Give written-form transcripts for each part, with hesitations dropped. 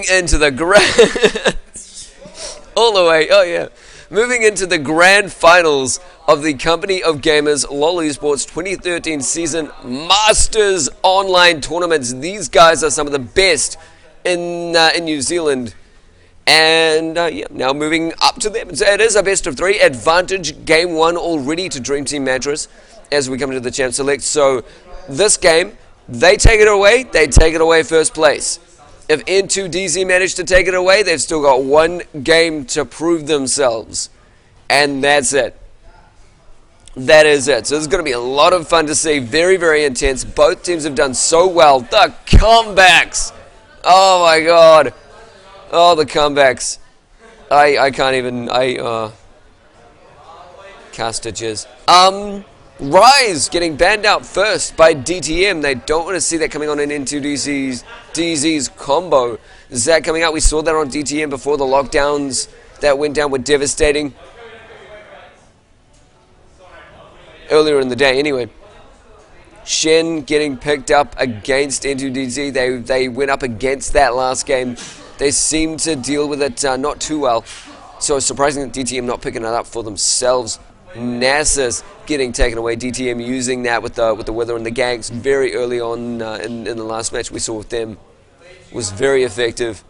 into the grand all the way. Oh yeah, moving into the grand finals of the Company of Gamers LoL Esports 2013 season Masters online tournaments. These guys are some of the best in New Zealand, and yeah, now moving up to them. So it is a best of three. Advantage game one already to Dream Team Mattress as we come to the Champ Select. So this game, they take it away. They take it away first place. If n2dz manage to take it away, they've still got one game to prove themselves. And that's it. That is it. So this is going to be a lot of fun to see. Very, very intense. Both teams have done so well. The comebacks. Oh my god. Oh, the comebacks. I can't even... Castages. Rise getting banned out first by DTM. They don't want to see that coming on in n2dz's combo. Is that coming out? We saw that on DTM before the lockdowns that went down were devastating. Earlier in the day, anyway. Shen getting picked up against n2dz. They went up against that last game. They seemed to deal with it not too well. So it's surprising that DTM not picking it up for themselves. Nasus getting taken away. DTM using that with the Wither and the ganks very early on in the last match we saw with them. Was very effective.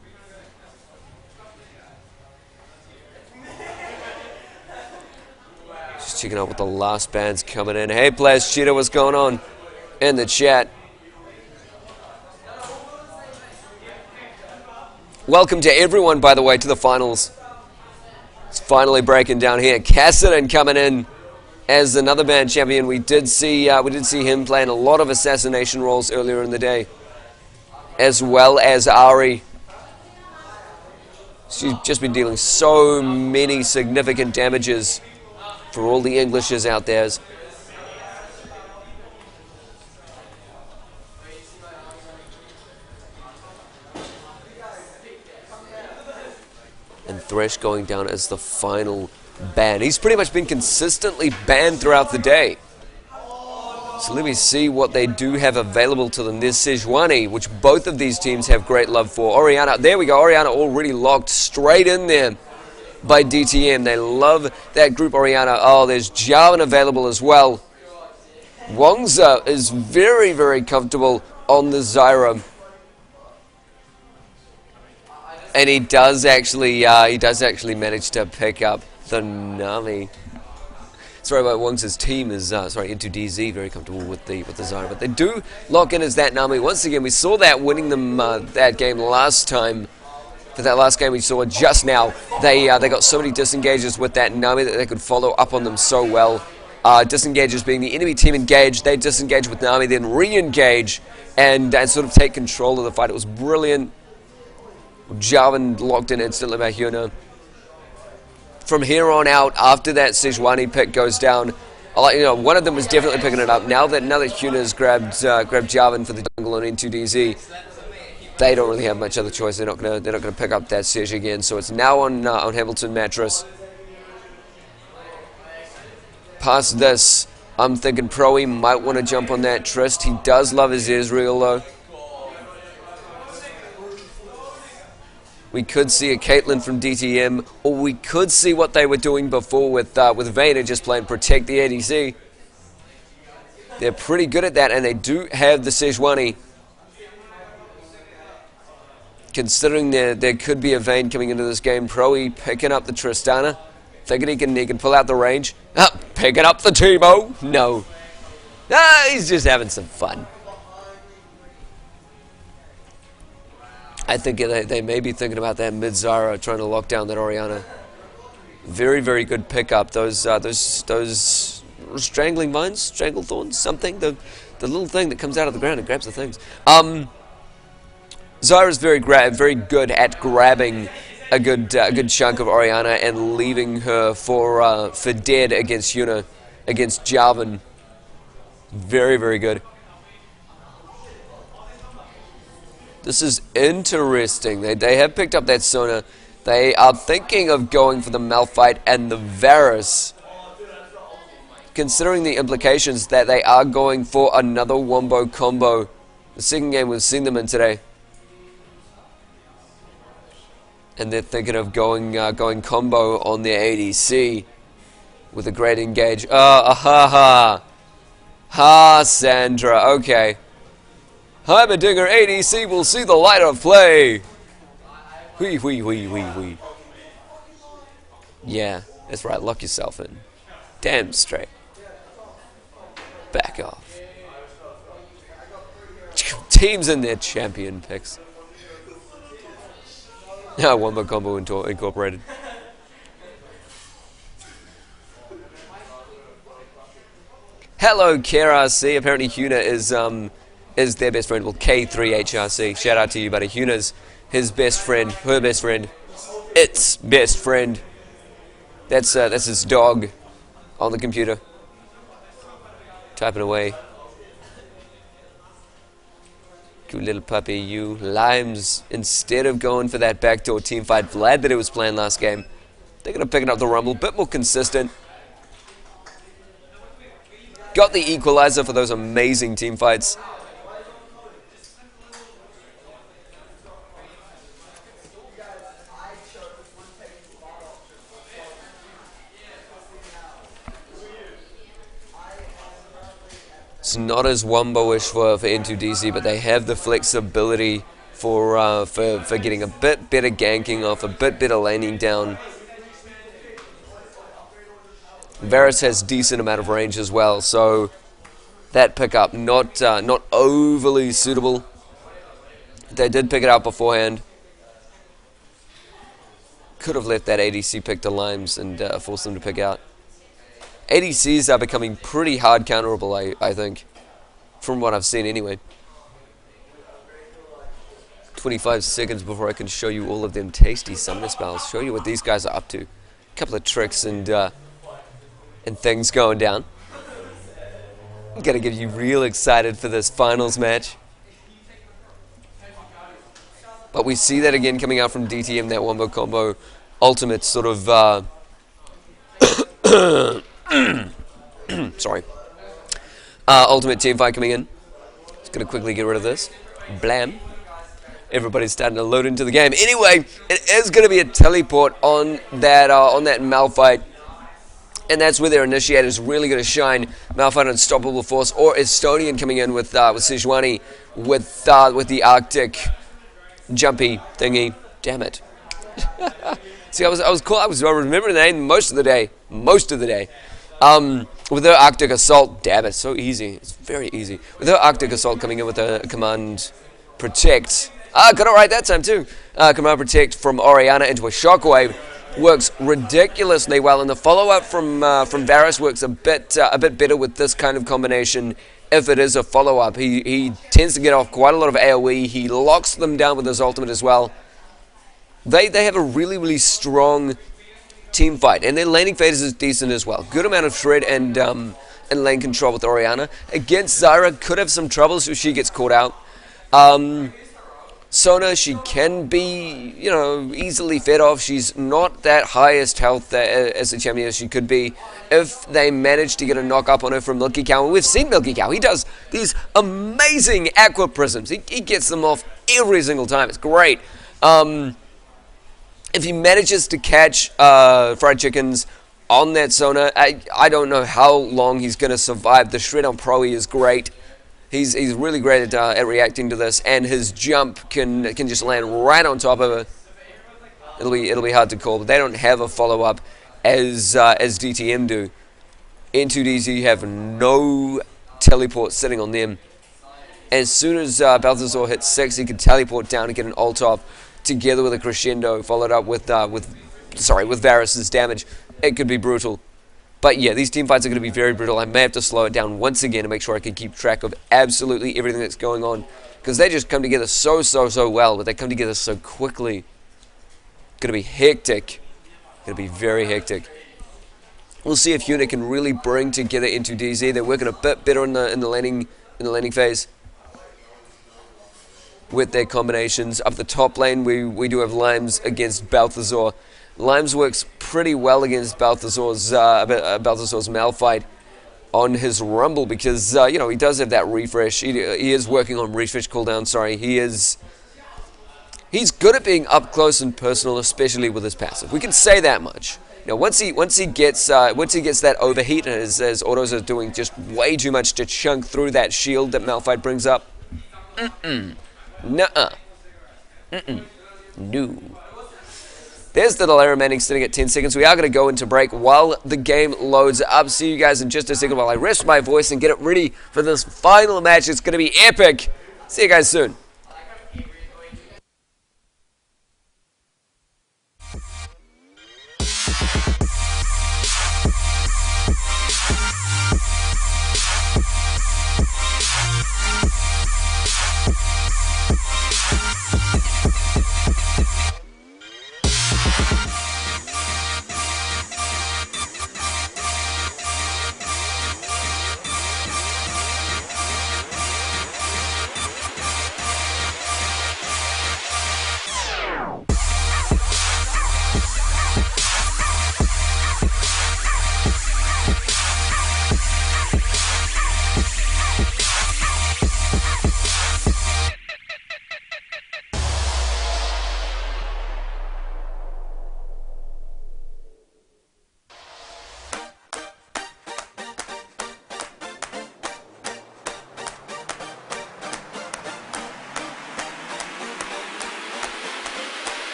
Just checking out what the last band's coming in. Hey players, Cheetah, what's going on in the chat? Welcome to everyone, by the way, to the finals. It's finally breaking down here. Cassidy coming in as another band champion. We did see him playing a lot of assassination roles earlier in the day, as well as Ari. She's just been dealing so many significant damages for all the Englishes out there. And Thresh going down as the final ban. He's pretty much been consistently banned throughout the day. So let me see what they do have available to them. There's Sejuani, which both of these teams have great love for. Oriana, there we go. Oriana already locked straight in there by DTM. They love that group Oriana. Oh, there's Jarvan available as well. Wongza is very, very comfortable on the Zyra. And he does actually manage to pick up the Nami. Sorry about Wong's team is n2dz very comfortable with the Zyra, but they do lock in as that Nami once again. We saw that winning them that game last time. For that last game we saw just now, they got so many disengages with that Nami that they could follow up on them so well. Disengages being the enemy team engaged, they disengage with Nami, then re-engage and sort of take control of the fight. It was brilliant. Jarvan locked in instantly by Hyuna. From here on out, after that Sejuani pick goes down, one of them was definitely picking it up. Now that Hyuna's grabbed Jarvan for the jungle on n2dz, they don't really have much other choice. They're not gonna pick up that Sej again. So it's now on Hamilton Mattress. Past this, I'm thinking Proe might want to jump on that Trist. He does love his Ezreal though. We could see a Caitlyn from DTM, or we could see what they were doing before with Vayner, just playing Protect the ADC. They're pretty good at that, and they do have the Sejuani. Considering there could be a Vayne coming into this game, Proe picking up the Tristana, thinking he can pull out the range. Picking up the Teemo. No. He's just having some fun. I think they may be thinking about that mid-Zyra, trying to lock down that Oriana. Very, very good pickup. Those strangling vines, stranglethorns, something. The little thing that comes out of the ground and grabs the things. Zyra's very good at grabbing a good chunk of Oriana and leaving her for dead against Hyuna, against Jarvan. Very, very good. This is interesting. They have picked up that Sona. They are thinking of going for the Malphite and the Varus. Considering the implications that they are going for another Wombo combo. The second game we've seen them in today. And they're thinking of going combo on their ADC with a great engage. Ha, Sandra. Okay. Heimerdinger ADC will see the light of play. Wee. Yeah, that's right. Lock yourself in. Damn straight. Back off. Teams in their champion picks. Now one more combo incorporated. Hello, KRC. Apparently, Huna is their best friend. Well, K3HRC. Shout out to you, buddy. Huna's his best friend, her best friend, its best friend. That's his dog on the computer, typing away. Good little puppy, you. Limes, instead of going for that backdoor team fight Vlad that it was playing last game, they're going to pick up the Rumble, a bit more consistent. Got the equalizer for those amazing team fights. It's not as wombo-ish for n2dz, but they have the flexibility for getting a bit better ganking off, a bit better laning down. Varus has decent amount of range as well, so that pickup not overly suitable. They did pick it out beforehand. Could have left that ADC pick to Limes and forced them to pick out. ADCs are becoming pretty hard counterable, I think, from what I've seen anyway. 25 seconds before I can show you all of them tasty summoner spells. Show you what these guys are up to. A couple of tricks and things going down. I'm gonna get you real excited for this finals match. But we see that again coming out from DTM, that wombo combo ultimate sort of sorry. Ultimate team fight coming in. Just gonna quickly get rid of this. Blam. Everybody's starting to load into the game. Anyway, it is gonna be a teleport on that Malphite. And that's where their initiator is really going to shine. Malphite Unstoppable Force, or Estonian coming in with Sejuani with the Arctic jumpy thingy. Damn it! See, I was remembering the name most of the day. With her Arctic Assault, damn it, so easy. It's very easy. With her Arctic Assault coming in with a Command Protect. Got it right that time too. Command Protect from Orianna into a Shockwave. Works ridiculously well, and the follow-up from Varus works a bit better with this kind of combination. If it is a follow-up, he tends to get off quite a lot of AOE. He locks them down with his ultimate as well. They have a really strong team fight, and their laning phase is decent as well. Good amount of shred and lane control with Orianna. Against Zyra, could have some troubles if she gets caught out. Sona, she can be, easily fed off. She's not that highest health as a champion as she could be. If they manage to get a knock up on her from Milky Cow, and we've seen Milky Cow, he does these amazing aqua prisms. He gets them off every single time. It's great. If he manages to catch fried chickens on that Sona, I don't know how long he's going to survive. The shred on Pro is great. He's really great at reacting to this, and his jump can just land right on top of it. It'll be hard to call, but they don't have a follow up as DTM do. n2dz have no teleport sitting on them. As soon as Balthazar hits 6, he can teleport down and get an ult off together with a crescendo, followed up with Varus's damage. It could be brutal. But yeah, these team fights are going to be very brutal. I may have to slow it down once again to make sure I can keep track of absolutely everything that's going on. Because they just come together so well, but they come together so quickly. It's going to be hectic. Going to be very hectic. We'll see if Huna can really bring together n2dz. They're working a bit better in the laning phase with their combinations. Up the top lane, we do have Limes against Balthazar. Limes works pretty well against Balthazar's Malphite on his Rumble because he does have that refresh. He is working on refresh cooldown. Sorry, he is He's good at being up close and personal, especially with his passive. We can say that much. You know, once he gets that overheat and his autos are doing just way too much to chunk through that shield that Malphite brings up. Nuh-uh. No. There's the Delaire Manning sitting at 10 seconds. We are going to go into break while the game loads up. See you guys in just a second while I rest my voice and get it ready for this final match. It's going to be epic. See you guys soon.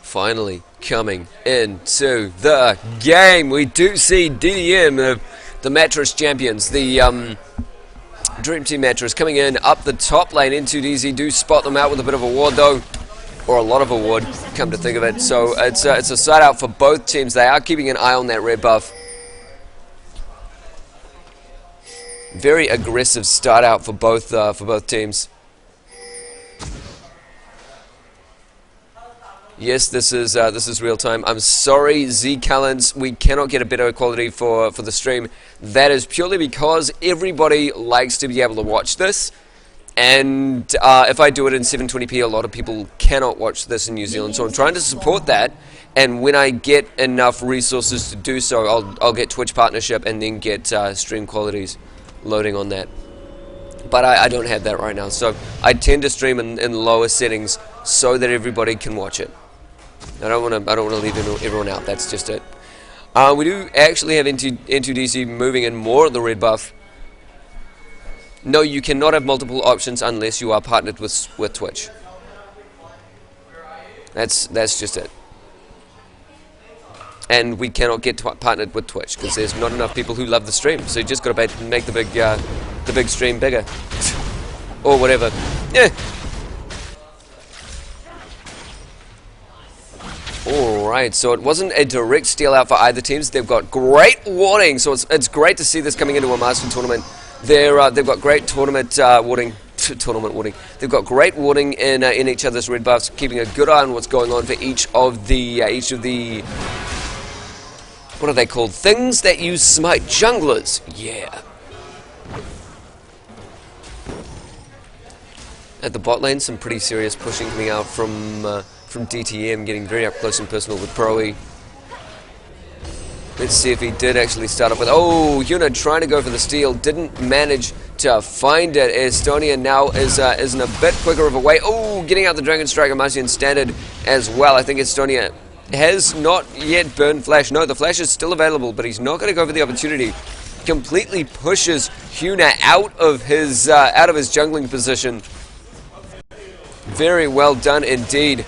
Finally coming into the game, we do see DDM, the Mattress champions, the Dream Team Mattress, coming in up the top lane. n2dz do spot them out with a bit of a ward though, or a lot of a ward, come to think of it. So it's a side out for both teams. They are keeping an eye on that red buff. Very aggressive start out for both teams. Yes, this is real time. I'm sorry, Z Callens, we cannot get a better quality for the stream. That is purely because everybody likes to be able to watch this, and if I do it in 720p, a lot of people cannot watch this in New Zealand. So I'm trying to support that, and when I get enough resources to do so, I'll get Twitch partnership and then get stream qualities loading on that. But I don't have that right now, so I tend to stream in lower settings so that everybody can watch it. I don't want to leave everyone out. That's just it. We do actually have n2dz moving in more of the red buff. No, you cannot have multiple options unless you are partnered with Twitch. That's just it. And we cannot get partnered with Twitch because there's not enough people who love the stream. So you just got to make the big stream bigger, or whatever. Yeah. Alright, so it wasn't a direct steal out for either teams. They've got great warding, so it's great to see this coming into a Master tournament. They've got great tournament warding. They've got great warding in each other's red buffs, keeping a good eye on what's going on for each of the what are they called? Things that use smite. Junglers. Yeah. At the bot lane, some pretty serious pushing coming out from DTM, getting very up close and personal with Proe. Let's see if he did actually start up with... Oh, Yuna trying to go for the steal, didn't manage to find it. Estonia now is in a bit quicker of a way. Oh, getting out the Dragon Strike Amasian standard as well. I think Estonia has not yet burned Flash. No, the Flash is still available, but he's not going to go for the opportunity. Completely pushes Huna out of his jungling position. Very well done indeed,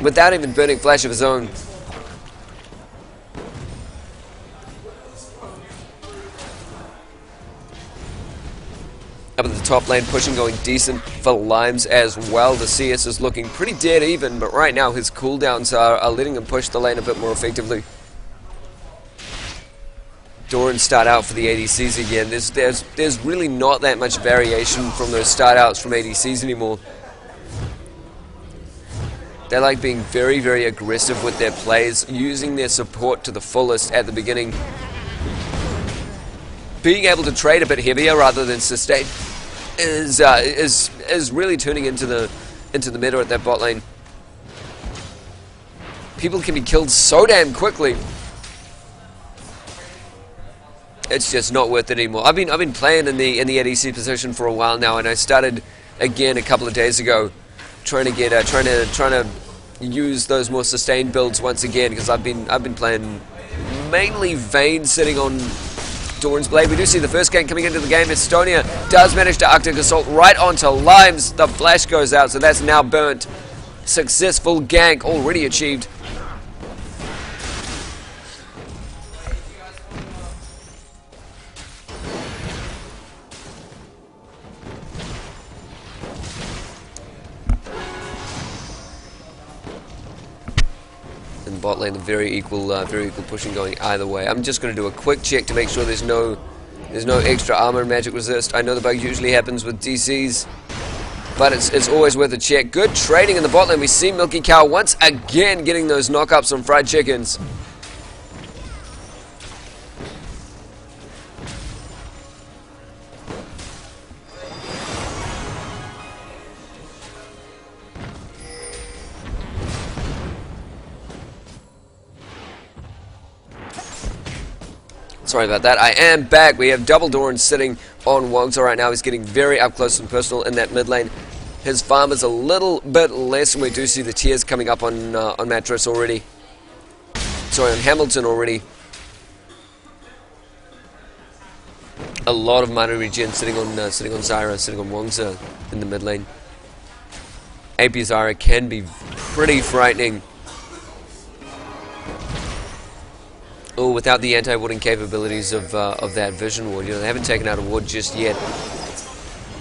without even burning Flash of his own. Up at the top lane, pushing going decent for Limes as well. The CS is looking pretty dead even, but right now his cooldowns are letting him push the lane a bit more effectively. Doran start out for the ADCs again. There's really not that much variation from those start outs from ADCs anymore. They like being very, very aggressive with their plays, using their support to the fullest at the beginning. Being able to trade a bit heavier rather than sustain is really turning into the meta at that bot lane. People can be killed so damn quickly. It's just not worth it anymore. I've been playing in the ADC position for a while now, and I started again a couple of days ago, trying to use those more sustained builds once again, because I've been playing mainly Vayne sitting on Doran's Blade. We do see the first gank coming into the game. Estonia does manage to Arctic Assault right onto Limes. The flash goes out, so that's now burnt. Successful gank already achieved. In bot lane, very equal pushing going either way. I'm just going to do a quick check to make sure there's no extra armor and magic resist. I know the bug usually happens with DCs, but it's always worth a check. Good trading in the bot lane. We see Milky Cow once again getting those knockups on fried chickens. Sorry about that. I am back. We have double Doran sitting on Wongza right now. He's getting very up close and personal in that mid lane. His farm is a little bit less, and we do see the tiers coming up on Mattress already. Sorry, on Hamilton already. A lot of mana regen sitting on Zyra, sitting on Wongza in the mid lane. AP Zyra can be pretty frightening. Oh, without the anti-warding capabilities of that Vision Ward. You know, they haven't taken out a ward just yet.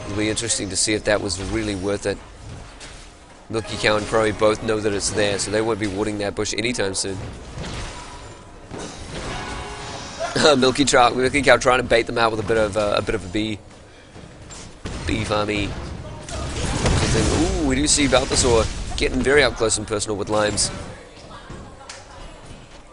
It'll be interesting to see if that was really worth it. Milky Cow and Proe both know that it's there, so they won't be warding that bush anytime soon. Milky Cow trying to bait them out with a bit of a bee farmy. Ooh, we do see Balthazar getting very up close and personal with Limes.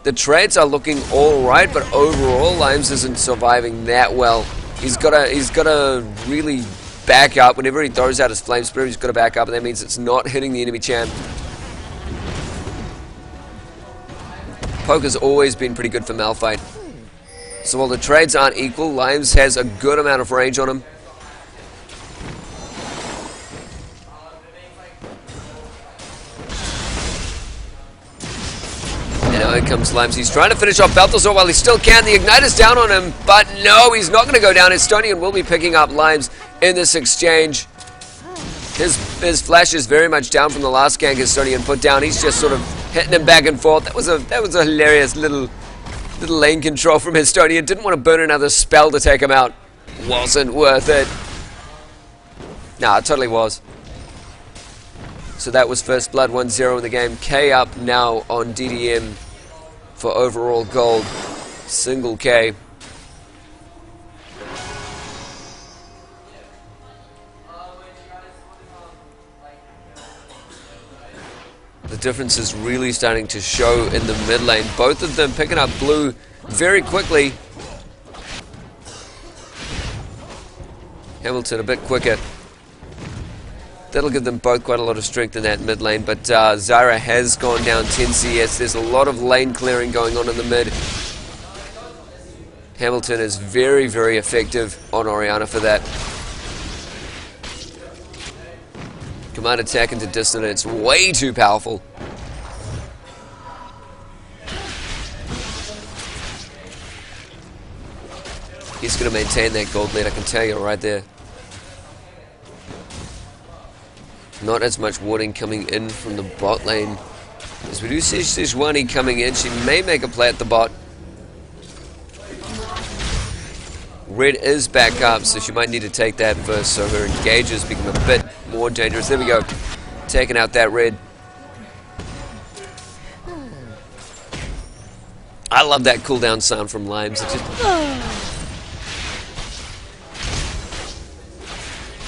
The trades are looking alright, but overall Limes isn't surviving that well. He's gotta really back up. Whenever he throws out his Flame Spirit, he's gotta back up, and that means it's not hitting the enemy champ. Poke has always been pretty good for Malphite. So while the trades aren't equal, Limes has a good amount of range on him. Now here comes Limes. He's trying to finish off Balthazar while he still can. The Igniter's down on him, but no, he's not going to go down. Estonian will be picking up Limes in this exchange. His flash is very much down from the last gank Estonian put down. He's just sort of hitting him back and forth. That was a hilarious little lane control from Estonian. Didn't want to burn another spell to take him out. Wasn't worth it. Nah, it totally was. So that was first blood, 1-0 in the game. K up now on DDM for overall gold. Single K. The difference is really starting to show in the mid lane. Both of them picking up blue very quickly. Hamilton a bit quicker. That'll give them both quite a lot of strength in that mid lane, but Zyra has gone down 10 CS. There's a lot of lane clearing going on in the mid. Hamilton is very, very effective on Orianna for that. Command attack into dissonance. Way too powerful. He's going to maintain that gold lead, I can tell you right there. Not as much warding coming in from the bot lane. As we do see Sejuani coming in, she may make a play at the bot. Red is back up, so she might need to take that first, so her engages become a bit more dangerous. There we go. Taking out that red. I love that cooldown sound from Limes. It just...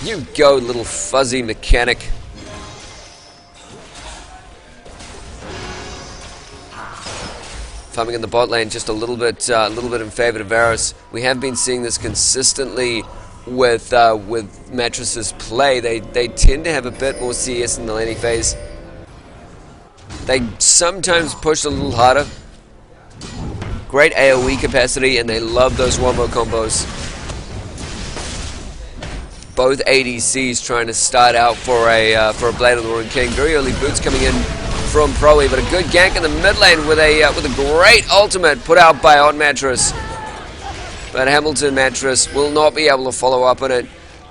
You go, little fuzzy mechanic. Farming in the bot lane just a little bit in favor of Varus. We have been seeing this consistently with Mattress's play. They tend to have a bit more CS in the laning phase. They sometimes push a little harder. Great AoE capacity, and they love those wombo combos. Both ADCs trying to start out for a Blade of the Ruined King. Very early boots coming in from Proe, but a good gank in the mid lane with a great ultimate put out by Odd Mattress. But Hamilton Mattress will not be able to follow up on it.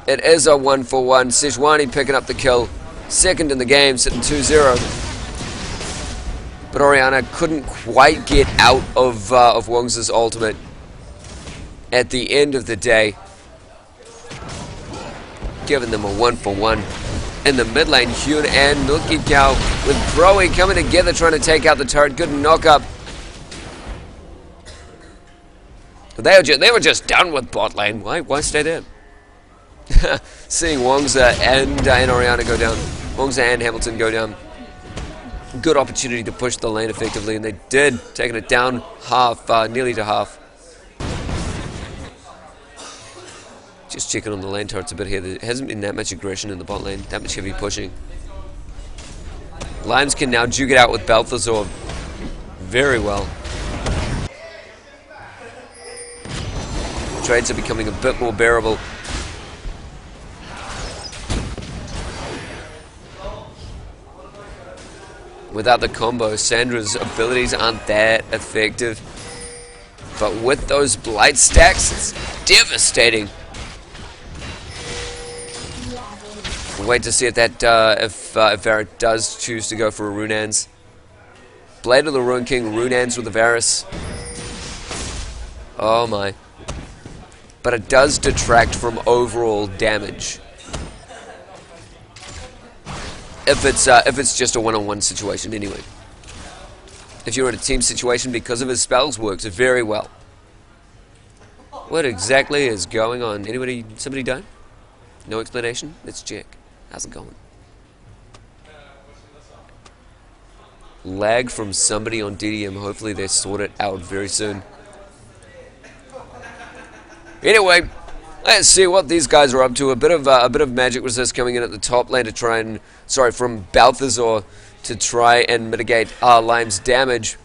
It is a 1-for-1. Sejuani picking up the kill, second in the game, sitting 2-0. But Orianna couldn't quite get out of Wong's ultimate at the end of the day, giving them a 1-for-1. In the mid lane, Hyun and Milky Cow with Proe coming together trying to take out the turret. Good knock up. They were just done with bot lane. Why stay there? Seeing Wongza and Orianna go down. Wongza and Hamilton go down. Good opportunity to push the lane effectively, and they did, taking it down half, nearly to half. Just checking on the lane turrets a bit here. There hasn't been that much aggression in the bot lane, that much heavy pushing. Limes can now juke it out with Balthazar very well. Trades are becoming a bit more bearable. Without the combo, Sandra's abilities aren't that effective. But with those blight stacks, it's devastating. We'll wait to see if that if Varus does choose to go for a Runans. Blade of the Ruined King, Runans with the Varus. Oh my. But it does detract from overall damage. If it's just a one-on-one situation anyway. If you're in a team situation, because of his spells, works very well. What exactly is going on? Somebody died? No explanation? It's Jack. How's it going? Lag from somebody on DDM. Hopefully they sort it out very soon. Anyway, let's see what these guys are up to. A bit of magic resist coming in at the top lane to try and from Balthazar to try and mitigate Lime's damage.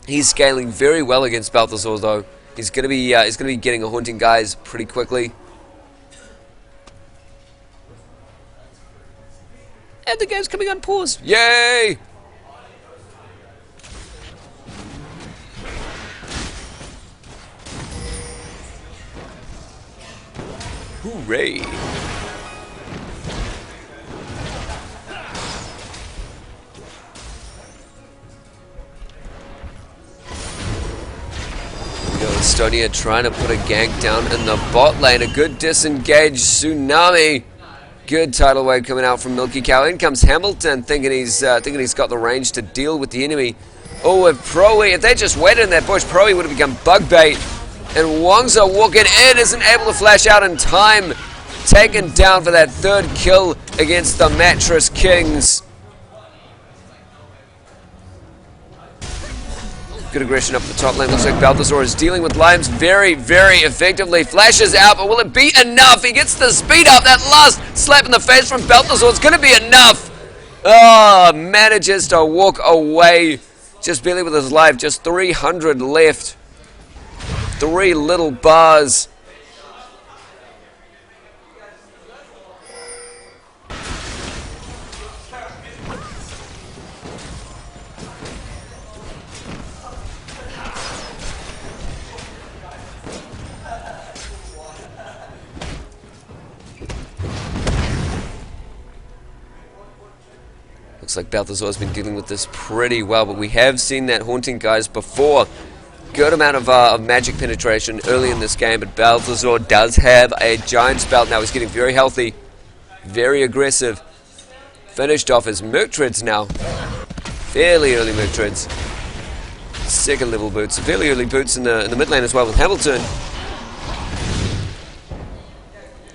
He's scaling very well against Balthazar though. He's gonna be getting a haunting guys pretty quickly. And the game's coming on pause. Yay! Hooray! Estonia trying to put a gank down in the bot lane. A good disengage Tsunami. Good tidal wave coming out from Milky Cow. In comes Hamilton, thinking he's got the range to deal with the enemy. Oh, if they just waited in that bush, Proe would have become bug bait. And Wongza walking in, isn't able to flash out in time. Taken down for that third kill against the Mattress Kings. Good aggression up the top lane. Looks like Balthazar is dealing with Limes very, very effectively. Flashes out, but will it be enough? He gets the speed up. That last slap in the face from Balthazar is going to be enough. Oh, manages to walk away just barely with his life. Just 300 left. 3 little bars. Looks like Balthazar has been dealing with this pretty well, but we have seen that haunting guys before. Good amount of magic penetration early in this game, but Balthazar does have a giant spell. Now he's getting very healthy, very aggressive. Finished off his Mattress now. Fairly early Mattress. Second level boots. Fairly early boots in the mid lane as well with Hamilton.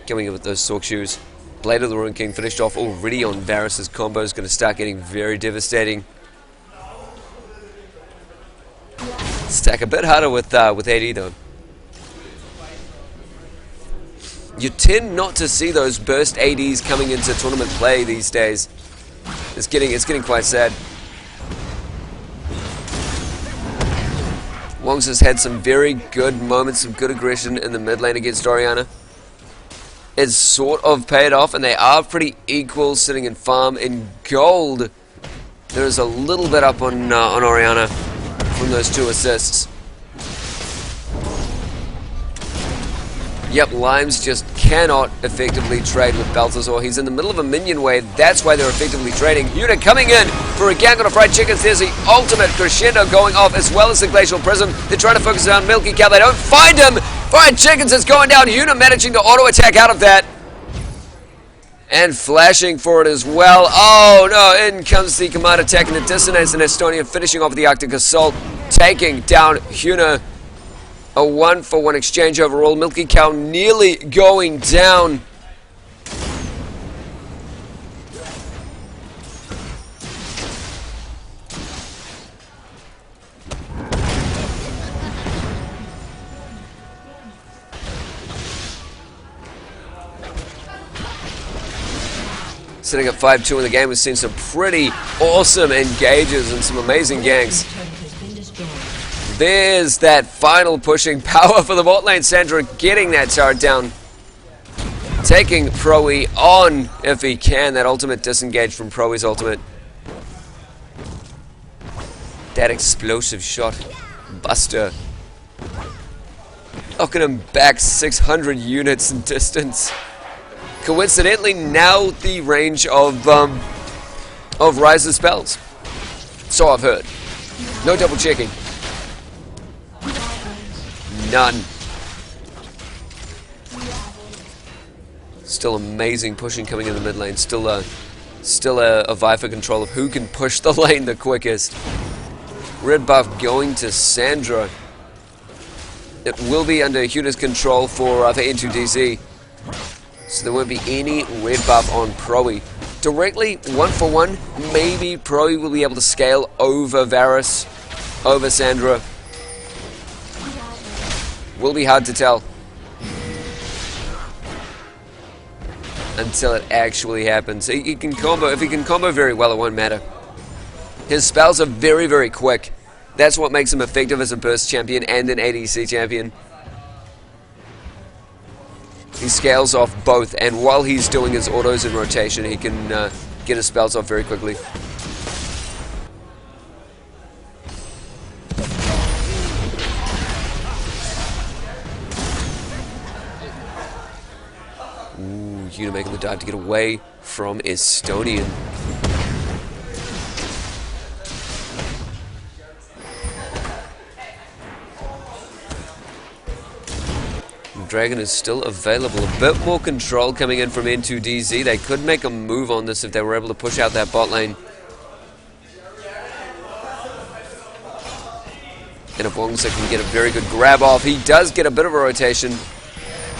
Coming in with those Sork shoes. Blade of the Ruin King finished off already on Varus's combo. Is going to start getting very devastating. Stack a bit harder with AD though. You tend not to see those burst ADs coming into tournament play these days. It's getting quite sad. Wongs has had some very good moments, some good aggression in the mid lane against Orianna. It's sort of paid off, and they are pretty equal, sitting in farm. In gold, there is a little bit up on Orianna from those 2 assists. Yep, Limes just cannot effectively trade with Balthazar. He's in the middle of a minion wave. That's why they're effectively trading. Yuna coming in for a gank on a fried chicken. There's the ultimate crescendo going off, as well as the Glacial Prism. They're trying to focus on Milky Cow. They don't find him. Fried Chickens is going down. Yuna managing to auto attack out of that. And flashing for it as well. Oh no, in comes the command attack, and it dissonance, and Estonia finishing off the Arctic Assault, taking down Yuna. A 1-for-1 exchange overall. Milky Cow nearly going down. Sitting at 5-2 in the game, we've seen some pretty awesome engages and some amazing ganks. There's that final pushing power for the bot lane. Sandra getting that turret down. Taking Proe on if he can. That ultimate disengaged from Proe's ultimate. That explosive shot. Buster. Knocking him back 600 units in distance. Coincidentally, now the range of Rise's spells. So I've heard. No double checking. None. Still amazing pushing coming in the mid lane. Still a vie for control of who can push the lane the quickest. Red buff going to Sandra. It will be under Yuna's control for n2dz. So there won't be any red buff on Proe. Directly 1-for-1. Maybe Proe will be able to scale over Varus, over Sandra. Will be hard to tell until it actually happens. He can combo. If he can combo very well, it won't matter. His spells are very, very quick. That's what makes him effective as a burst champion and an ADC champion. He scales off both, and while he's doing his autos in rotation, he can get his spells off very quickly. Yuna making the dive to get away from Estonian. Dragon is still available. A bit more control coming in from n2dz. They could make a move on this if they were able to push out that bot lane. And if Wongsa can get a very good grab off, he does get a bit of a rotation.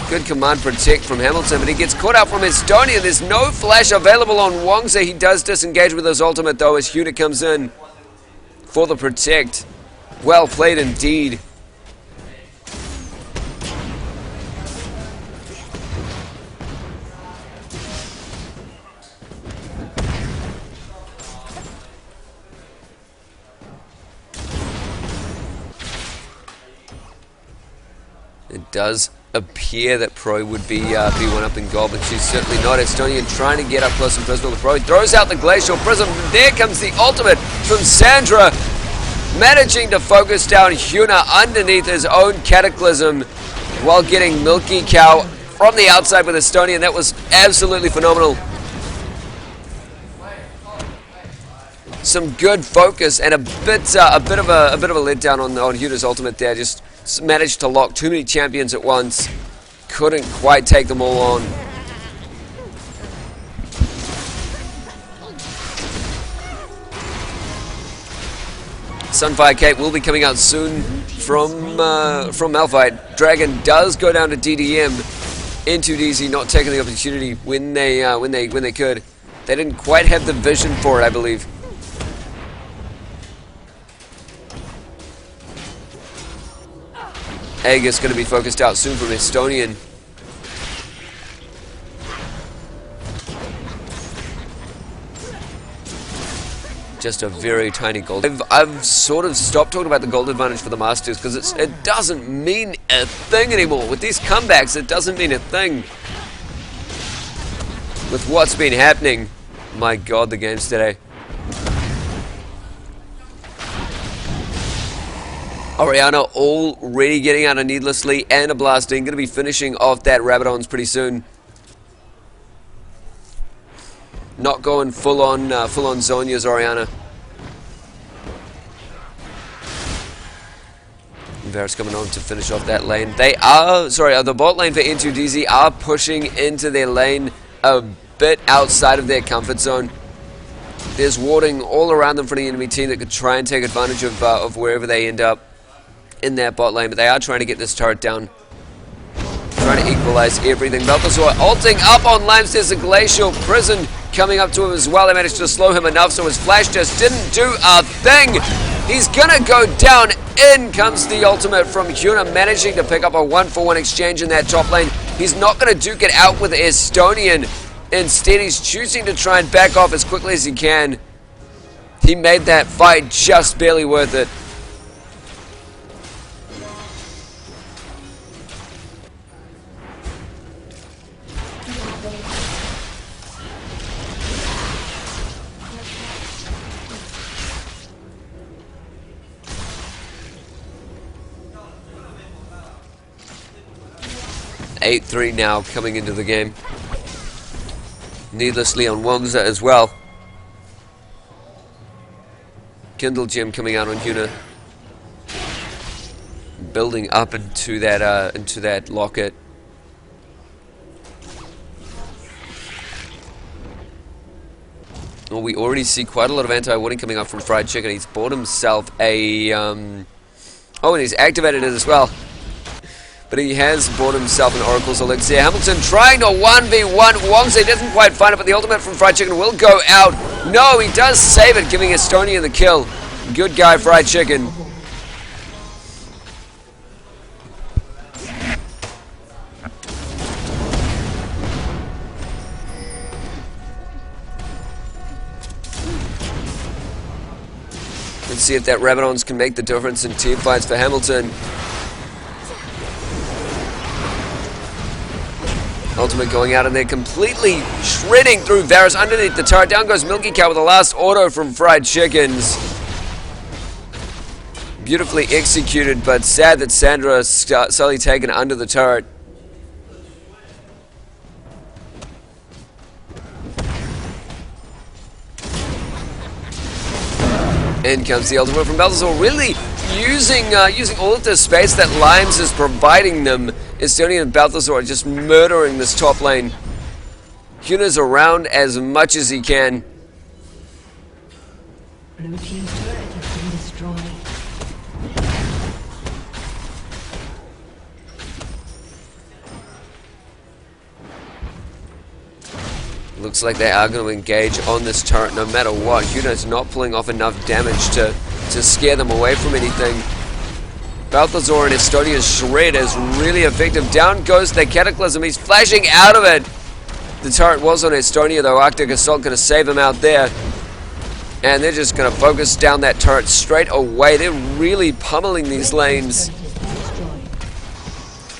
Good command protect from Hamilton, but he gets caught out from Estonia. There's no flash available on Wongsa. He does disengage with his ultimate though as Yuna comes in for the protect. Well played indeed. It does appear that Proe would be one up in gold, but she's certainly not. Estonian trying to get up close and personal with Proe. Throws out the Glacial Prism. There comes the ultimate from Sandra. Managing to focus down Yuna underneath his own Cataclysm while getting Milky Cow from the outside with Estonian. That was absolutely phenomenal. some good focus and a bit of a letdown on Huda's ultimate there. Just managed to lock too many champions at once. Couldn't quite take them all on. Sunfire Cape will be coming out soon from Malphite. Dragon does go down to DDM. n2dz not taking the opportunity when they could. They didn't quite have the vision for it, I believe. Aegis going to be focused out soon from Estonian. Just a very tiny gold. I've sort of stopped talking about the gold advantage for the Masters because it doesn't mean a thing anymore. With these comebacks, it doesn't mean a thing. With what's been happening, my god, the games today. Orianna already getting out of needlessly and a blasting. Going to be finishing off that Rabadons pretty soon. Not going full on Zhonya's Orianna. Varus coming on to finish off that lane. They are, the bot lane for n2dz are pushing into their lane a bit outside of their comfort zone. There's warding all around them for the enemy team that could try and take advantage of wherever they end up in that bot lane, but they are trying to get this turret down. Trying to equalize everything. Balthazar ulting up on Lambs. There's a Glacial Prison coming up to him as well. They managed to slow him enough, so his flash just didn't do a thing. He's gonna go down. In comes the ultimate from Huna, managing to pick up a 1-for-1 exchange in that top lane. He's not gonna duke it out with Estonian. Instead, he's choosing to try and back off as quickly as he can. He made that fight just barely worth it. (8-3) now coming into the game. Needlessly on Wongza as well. Kindle Gem coming out on Huna. Building up into that locket. Well, we already see quite a lot of anti-warding coming up from Fried Chicken. He's bought himself a oh, and he's activated it as well. But he has bought himself an Oracle's Elixir. Hamilton trying to 1v1 Wongza. Doesn't quite find it, but the ultimate from Fried Chicken will go out. No, he does save it, giving Estonia the kill. Good guy, Fried Chicken. Let's see if that Rabadons can make the difference in team fights for Hamilton. Ultimate going out and they're completely shredding through Varus underneath the turret. Down goes Milky Cow with the last auto from Fried Chickens. Beautifully executed, but sad that Sandra slowly taken under the turret. In comes the ultimate from Balthazar, really using all of the space that Limes is providing them. Estonian and Balthazar are just murdering this top lane. Huna's around as much as he can. Blue team's turret has been destroyed. Looks like they are going to engage on this turret no matter what. Huna's not pulling off enough damage to scare them away from anything. Balthazar and Estonia's shred is really effective. Down goes the Cataclysm. He's flashing out of it. The turret was on Estonia though. Arctic Assault going to save him out there. And they're just going to focus down that turret straight away. They're really pummeling these lanes.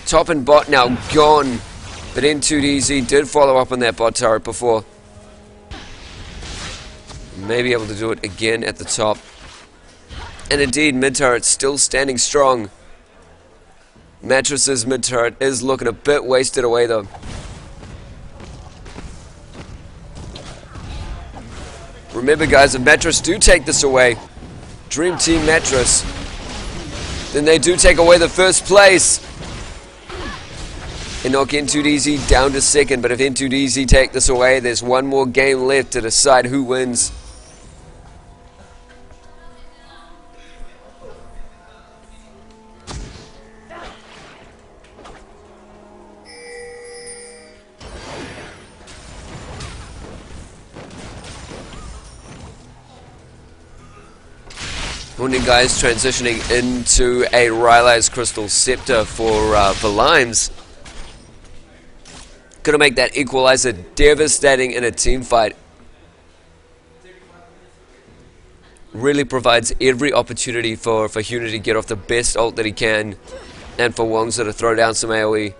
Top and bot now gone. But n2dz did follow up on that bot turret before. May be able to do it again at the top. And indeed, mid-turret still standing strong. Mattress's mid-turret is looking a bit wasted away though. Remember, guys, if Mattress do take this away, Dream Team Mattress, then they do take away the first place and knock n2dz down to second. But if n2dz take this away, there's one more game left to decide who wins. Wounding guys transitioning into a Rylai's Crystal Scepter for Limes. Gonna make that equalizer devastating in a team fight. Really provides every opportunity for Unity to get off the best ult that he can, and for Wongza to throw down some AoE.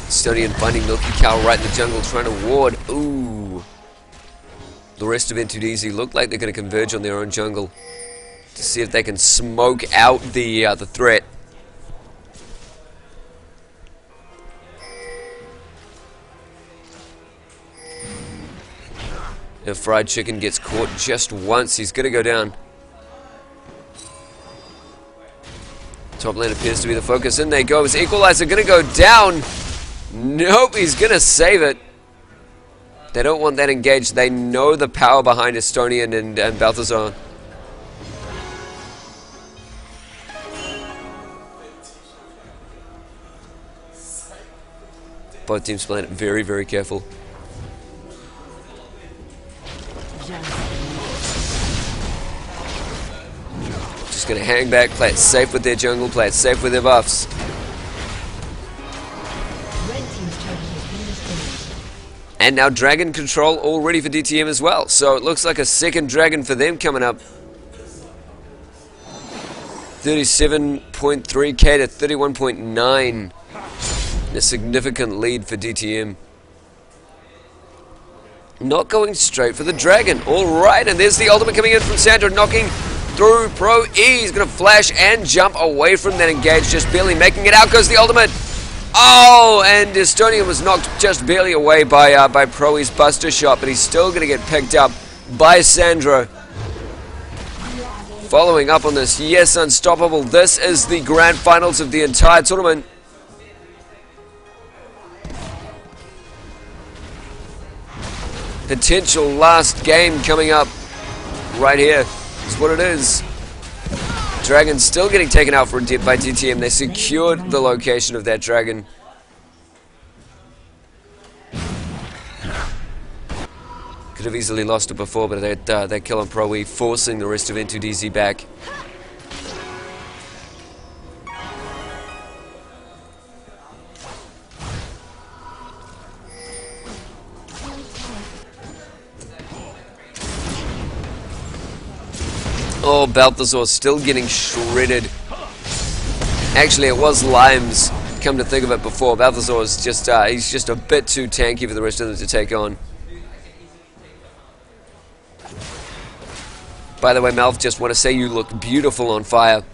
Estonian finding Milky Cow right in the jungle, trying to ward. Ooh. The rest of n2dz look like they're going to converge on their own jungle to see if they can smoke out the threat. If Fried Chicken gets caught just once, he's going to go down. Top lane appears to be the focus. In they go. Is Equalizer going to go down? Nope, he's going to save it. They don't want that engaged. They know the power behind Estonian and Balthazar. Both teams playing it very, very careful. Just going to hang back, play it safe with their jungle, play it safe with their buffs. And now Dragon Control all ready for DTM as well. So it looks like a second Dragon for them coming up. 37.3k to 31.9. A significant lead for DTM. Not going straight for the Dragon. Alright, and there's the ultimate coming in from Sandra, knocking through Pro E. He's going to flash and jump away from that engage, just barely making it. Out goes the ultimate. Oh, and Estonian was knocked just barely away by Pro E's Buster Shot, but he's still going to get picked up by Sandro. Following up on this, yes, unstoppable. This is the grand finals of the entire tournament. Potential last game coming up right here. That's what it is. Dragon still getting taken out for a dip by DTM. They secured the location of that Dragon. Could have easily lost it before, but that kill on Pro E, forcing the rest of n2dz back. Oh, Balthazar still getting shredded. Actually, it was Limes, come to think of it before. Balthazar is just, he's just a bit too tanky for the rest of them to take on. By the way, Malf, just want to say you look beautiful on fire.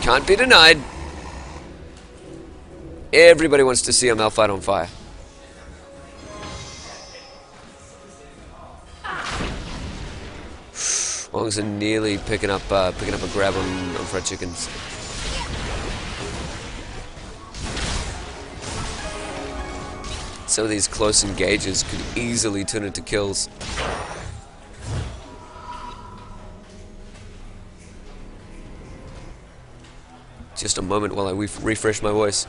Can't be denied. Everybody wants to see a Malf fight on fire. Wong's nearly picking up a grab on fried chickens. Some of these close engages could easily turn into kills. Just a moment while I refresh my voice.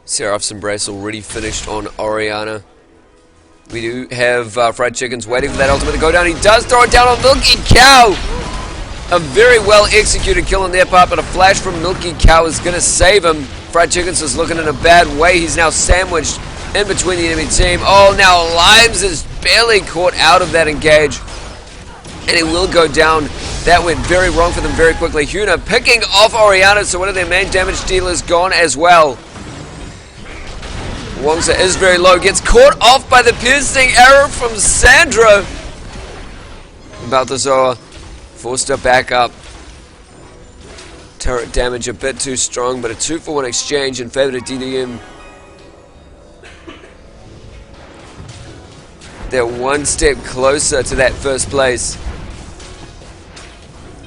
Seraph's Embrace already finished on Oriana. We do have Fried Chickens waiting for that ultimate to go down. He does throw it down on Milky Cow! A very well executed kill on their part, but a flash from Milky Cow is going to save him. Fried Chickens is looking in a bad way. He's now sandwiched in between the enemy team. Oh, now Limes is barely caught out of that engage, and he will go down. That went very wrong for them very quickly. Huna picking off Oriana, so one of their main damage dealers gone as well. Wongza is very low, gets caught off by the piercing arrow from Sandra. Balthazar forced her back up. Turret damage a bit too strong, but a 2-for-1 exchange in favor of DDM. They're one step closer to that first place.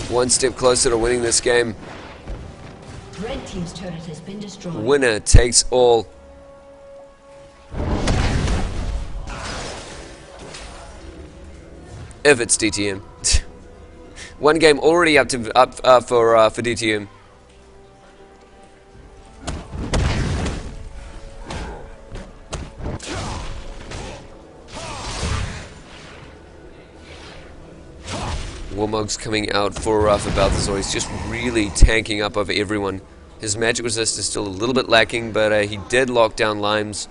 One step closer to winning this game. Red team's turret has been destroyed. Winner takes all. If it's DTM. One game already up for DTM. Warmog's coming out for Balthazar. He's just really tanking up over everyone. His magic resist is still a little bit lacking, but he did lock down Limes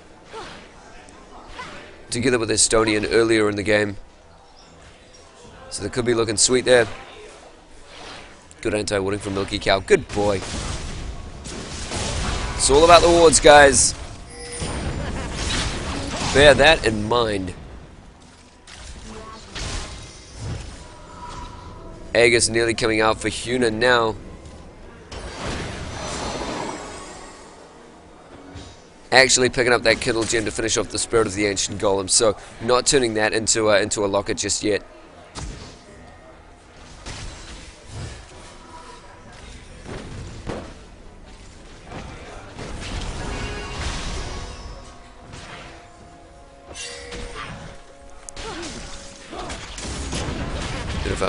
together with Estonian earlier in the game. So they could be looking sweet there. Good anti-warding from Milky Cow. Good boy. It's all about the wards, guys. Bear that in mind. Aegis nearly coming out for Huna now. Actually picking up that Kindle Gem to finish off the Spirit of the Ancient Golem. So not turning that into a locker just yet.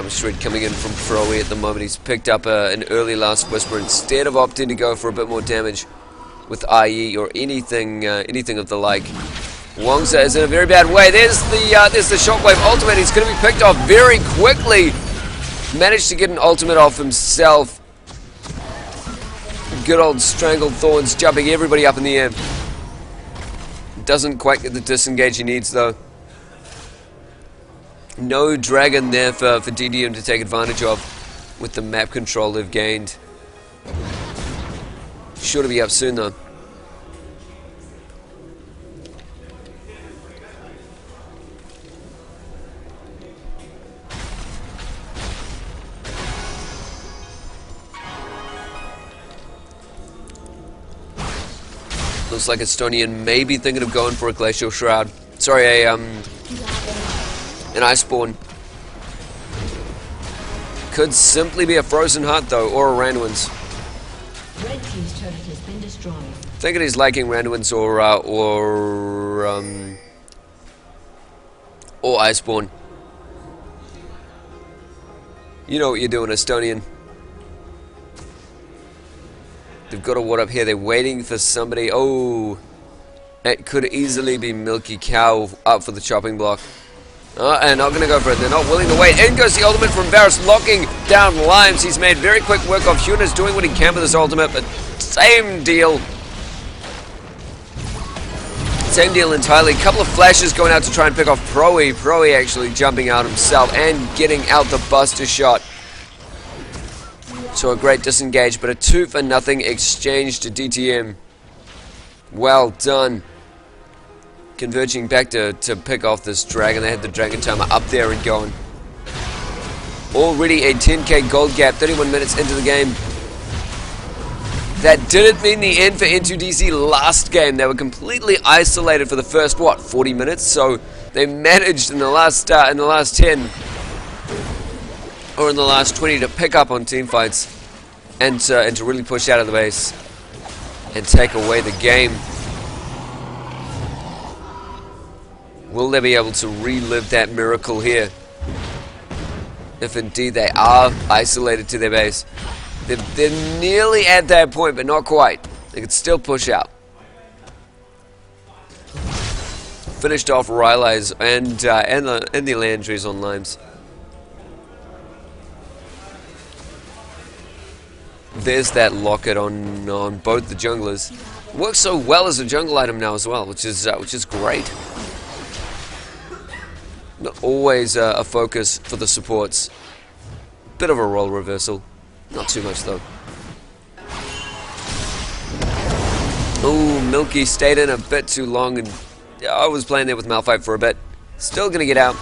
Shred coming in from Froe at the moment. He's picked up an early Last Whisper instead of opting to go for a bit more damage with IE or anything of the like. Wongza is in a very bad way. There's the Shockwave ultimate. He's going to be picked off very quickly. Managed to get an ultimate off himself. Good old Strangled Thorns jumping everybody up in the air. Doesn't quite get the disengage he needs though. No dragon there for DDM to take advantage of with the map control they've gained. Sure to be up soon though. Looks like Estonian may be thinking of going for a Glacial Shroud. Sorry, an Iceborne. Could simply be a Frozen Heart though, or a Randuin's. Red team's turret has been destroyed. Thinking he's liking Randuin's or Iceborne. You know what you're doing, Estonian. They've got a ward up here. They're waiting for somebody. Oh, it could easily be Milky Cow up for the chopping block. And not going to go for it. They're not willing to wait. In goes the ultimate from Varus, locking down Limes. He's made very quick work of. Huna's doing what he can with his ultimate, but same deal. Same deal entirely. Couple of flashes going out to try and pick off Proe. Proe actually jumping out himself and getting out the buster shot. So a great disengage, but a 2-for-0 exchange to DTM. Well done. Converging back to pick off this dragon. They had the dragon timer up there and going. Already a 10k gold gap, 31 minutes into the game. That didn't mean the end for n2dz last game. They were completely isolated for the first, what, 40 minutes? So they managed in the last 10 or in the last 20 to pick up on team fights and to really push out of the base and take away the game. Will they be able to relive that miracle here? If indeed they are isolated to their base. They're nearly at that point, but not quite. They could still push out. Finished off Rylai's and the Landry's on Limes. there's that locket on both the junglers. Works so well as a jungle item now as well, which is great. Not always a focus for the supports. Bit of a role reversal. Not too much though. Ooh, Milky stayed in a bit too long, and I was playing there with Malphite for a bit. Still gonna get out.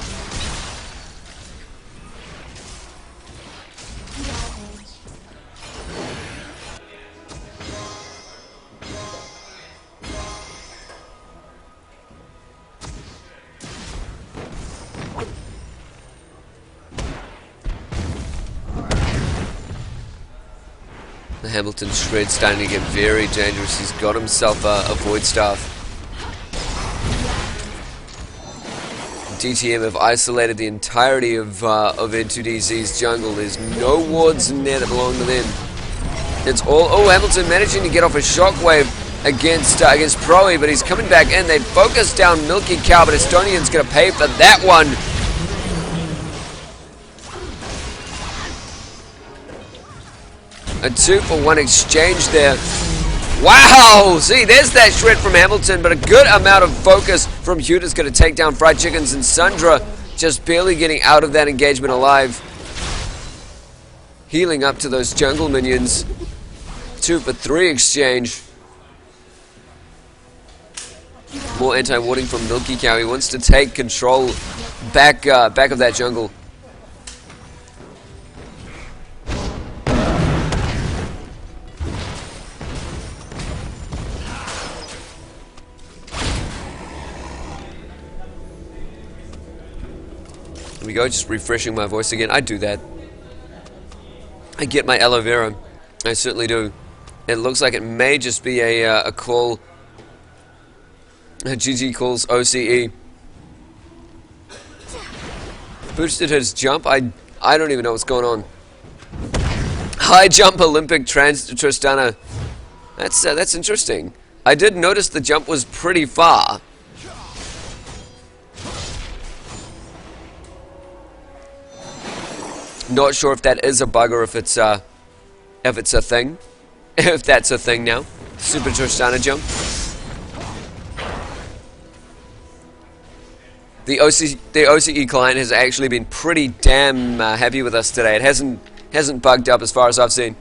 The Hamilton Shred starting to get very dangerous. He's got himself a Void Staff. DTM have isolated the entirety of n2dz's jungle. There's no wards in there that belong to them. It's all... Oh, Hamilton managing to get off a shockwave against Proe, but he's coming back in. They focus down Milky Cow, but Estonian's going to pay for that one. A 2-for-1 exchange there. Wow! See, there's that shred from Hamilton, but a good amount of focus from Huta's going to take down Fried Chickens, and Sundra just barely getting out of that engagement alive. Healing up to those jungle minions. 2-for-3 exchange. More anti-warding from Milky Cow. He wants to take control back of that jungle. There we go, just refreshing my voice again. I do that. I get my aloe vera. I certainly do. It looks like it may just be a call. GG calls OCE. Boosted his jump. I don't even know what's going on. High jump Olympic Tristana. That's interesting. I did notice the jump was pretty far. Not sure if that is a bug or if it's a thing. If that's a thing now. Super Tristana jump. The OCE client has actually been pretty damn happy with us today. It hasn't bugged up as far as I've seen.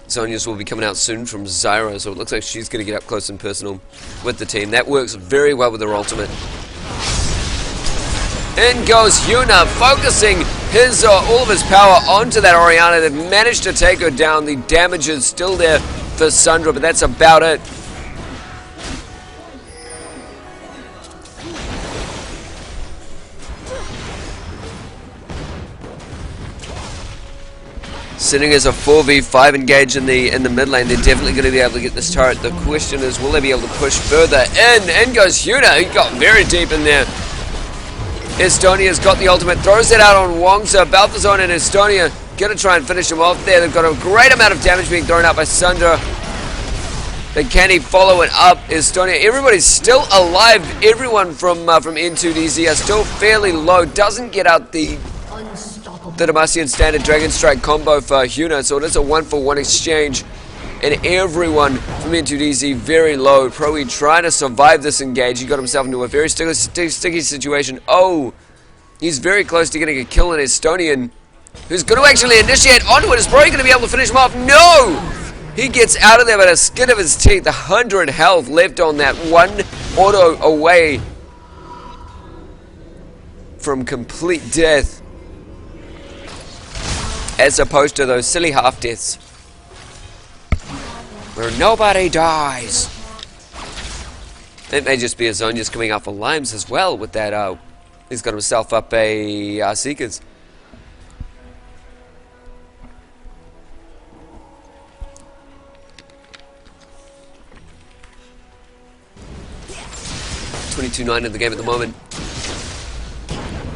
Zonia's will be coming out soon from Zyra, so it looks like she's going to get up close and personal with the team. That works very well with her ultimate. In goes Yuna, focusing his all of his power onto that Orianna. They've managed to take her down. The damage is still there for Sundra, but that's about it. Sitting as a 4v5 engage in the mid lane, they're definitely going to be able to get this turret. The question is, will they be able to push further in? In goes Yuna, he got very deep in there. Estonia's got the ultimate, throws it out on Wongsa. Balthazar and Estonia going to try and finish him off there. They've got a great amount of damage being thrown out by Sundra. But can he follow it up? Estonia, everybody's still alive. Everyone from n2dz are still fairly low. Doesn't get out the Demacian standard Dragon Strike combo for Yuna, so it is a 1-for-1 exchange. And everyone from n2dz very low. Proe trying to survive this engage. He got himself into a very sticky situation. Oh, he's very close to getting a kill on Estonian, who's going to actually initiate onto it. Is Proe going to be able to finish him off? No! He gets out of there by the skin of his teeth. 100 health left on that, one auto away from complete death. As opposed to those silly half-deaths where nobody dies. It may just be a zone just coming out for limes as well with that. He's got himself up a Seekers. $22.9 in the game at the moment.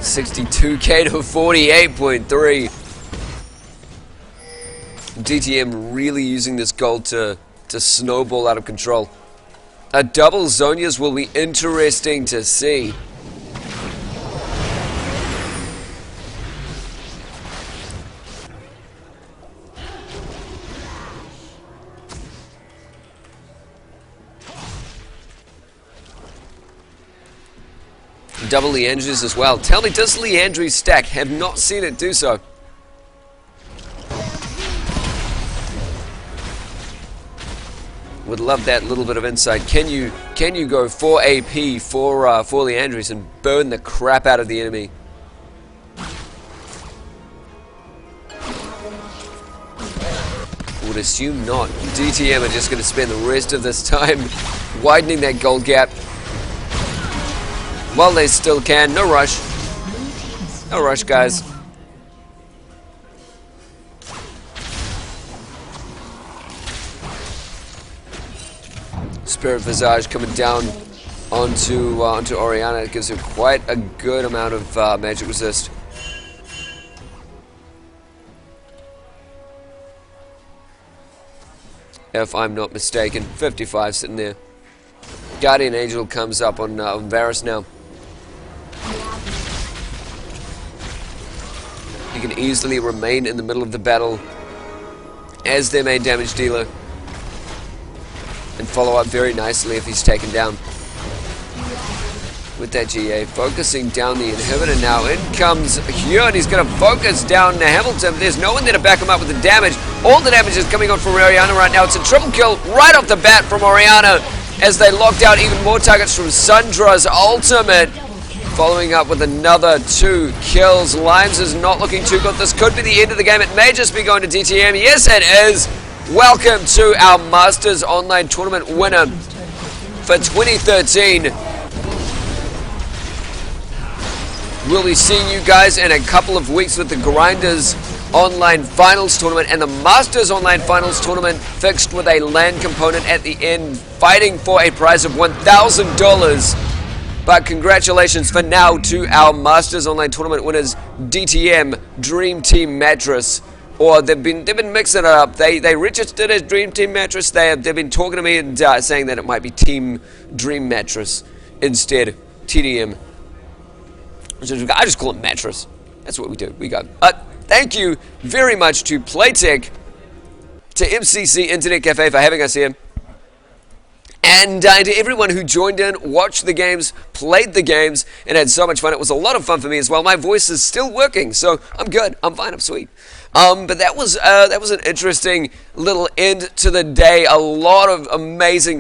62k to 48.3. DTM really using this gold to snowball out of control. A double Zonia's will be interesting to see. Double Leandre's as well. Tell me, does Leandre's stack? Have not seen it do so. Would love that little bit of insight. Can you go 4 AP for Leandre's and burn the crap out of the enemy? Would assume not. DTM are just going to spend the rest of this time widening that gold gap. While they still can. No rush. No rush, guys. Spirit Visage coming down onto Orianna. It gives her quite a good amount of magic resist. If I'm not mistaken. 55 sitting there. Guardian Angel comes up on Varus now. He can easily remain in the middle of the battle as their main damage dealer and follow up very nicely if he's taken down. With that GA, focusing down the inhibitor now. In comes Hyun, he's going to focus down Hamilton. There's no one there to back him up with the damage. All the damage is coming on from Orianna right now. It's a triple kill right off the bat from Orianna as they locked out even more targets from Sundra's ultimate. Following up with another 2 kills. Limes is not looking too good. This could be the end of the game. It may just be going to DTM. Yes, it is. Welcome to our Masters Online Tournament winner for 2013. We'll be seeing you guys in a couple of weeks with the Grinders Online Finals Tournament and the Masters Online Finals Tournament fixed with a LAN component at the end, fighting for a prize of $1,000. But congratulations for now to our Masters Online Tournament winners, DTM, Dream Team Mattress. Or they've been mixing it up. They registered as Dream Team Mattress. They've been talking to me and saying that it might be Team Dream Mattress instead. TDM. I just call it Mattress. That's what we do. We go. Thank you very much to Playtech, to MCC Internet Cafe for having us here. And to everyone who joined in, watched the games, played the games, and had so much fun. It was a lot of fun for me as well. My voice is still working, so I'm good. I'm fine. I'm sweet. But that was an interesting little end to the day. A lot of amazing